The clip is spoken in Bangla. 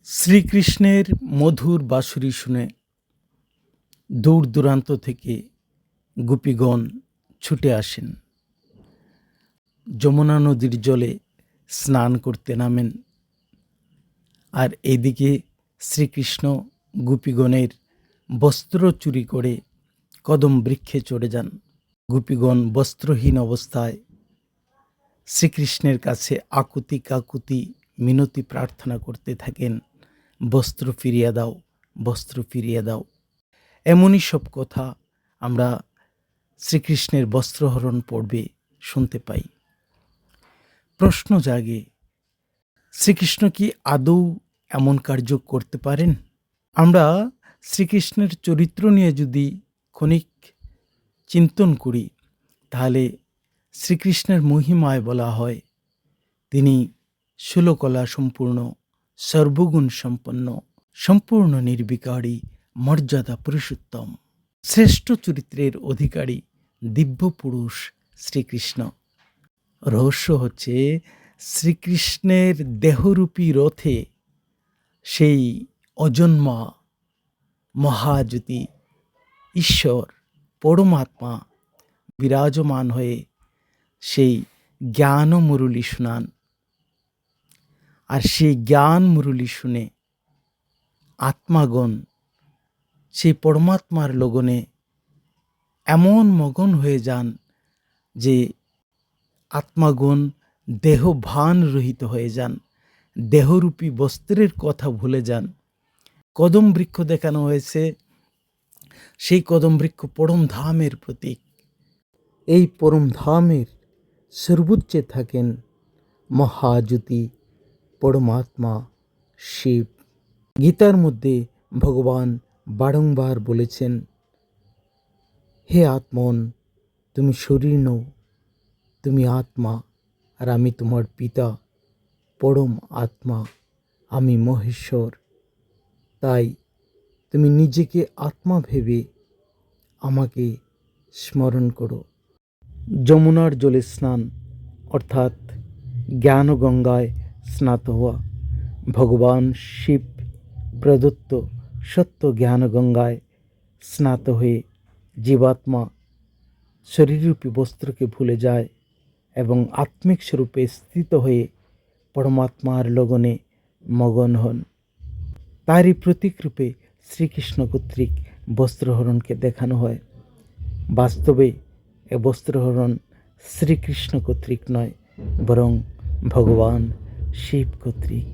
শ্রীকৃষ্ণের মধুর বাঁশুরি শুনে দূর দূরান্ত থেকে গোপীগণ ছুটে আসেন, যমুনা নদীর জলে স্নান করতে নামেন। আর এদিকে শ্রীকৃষ্ণ গোপীগণের বস্ত্র চুরি করে কদম বৃক্ষে চড়ে যান। গোপীগণ বস্ত্রহীন অবস্থায় শ্রীকৃষ্ণের কাছে আকুতি কাকুতি মিনতি প্রার্থনা করতে থাকেন, বস্ত্র ফিরিয়ে দাও, বস্ত্র ফিরিয়ে দাও। এমনই সব কথা আমরা শ্রীকৃষ্ণের বস্ত্রহরণ পর্বে শুনতে পাই। প্রশ্ন জাগে, শ্রীকৃষ্ণ কি আদৌ এমন কার্য করতে পারেন? আমরা শ্রীকৃষ্ণের চরিত্র নিয়ে যদি ক্ষণিক চিন্তন করি, তাহলে শ্রীকৃষ্ণের মহিমায় বলা হয় তিনি ষোলকলা সম্পূর্ণ, সর্বগুণ সম্পন্ন, সম্পূর্ণ নির্বিকারী, মর্যাদা পুরুষোত্তম, শ্রেষ্ঠ চরিত্রের অধিকারী দিব্য পুরুষ শ্রীকৃষ্ণ। রহস্য হচ্ছে শ্রীকৃষ্ণের দেহরূপী রথে সেই অজন্মা মহাজ্যোতি ঈশ্বর পরমাত্মা বিরাজমান হয়ে সেই জ্ঞান মুরলী শোনান। আর সেই জ্ঞান মুরলী শুনে আত্মাগণ সেই পরমাত্মার লগনে এমন মগন হয়ে যান যে আত্মাগণ দেহভান রহিত হয়ে যান, দেহরূপী বস্ত্রের কথা ভুলে যান। কদম বৃক্ষ দেখানো হয়েছে, সেই কদম বৃক্ষ পরম ধামের প্রতীক। এই পরম ধামের সর্বোচ্চে থাকেন মহাজ্যোতি পরমাত্মা শিব। গীতার মধ্যে ভগবান বারংবার বলেছেন, হে আত্মন, তুমি শরীর নও, তুমি আত্মা, আর আমি তোমার পিতা পরম আত্মা, আমি মহেশ্বর। তাই তুমি নিজেকে আত্মা ভেবে আমাকে স্মরণ করো। যমুনার জলে স্নান অর্থাৎ জ্ঞানগঙ্গায় স্নাত হওয়া, ভগবান শিব প্রদত্ত সত্য জ্ঞানগঙ্গায় স্নাত হয়ে জীবাত্মা শরীররূপী বস্ত্রকে ভুলে যায় এবং আত্মিক স্বরূপে স্থিত হয়ে পরমাত্মার লগনে মগন হন। তারই প্রতীকরূপে শ্রীকৃষ্ণ কর্তৃক বস্ত্রহরণকে দেখানো হয়। বাস্তবে এ বস্ত্রহরণ শ্রীকৃষ্ণ কর্তৃক নয়, বরং ভগবান শিব কর্তৃক।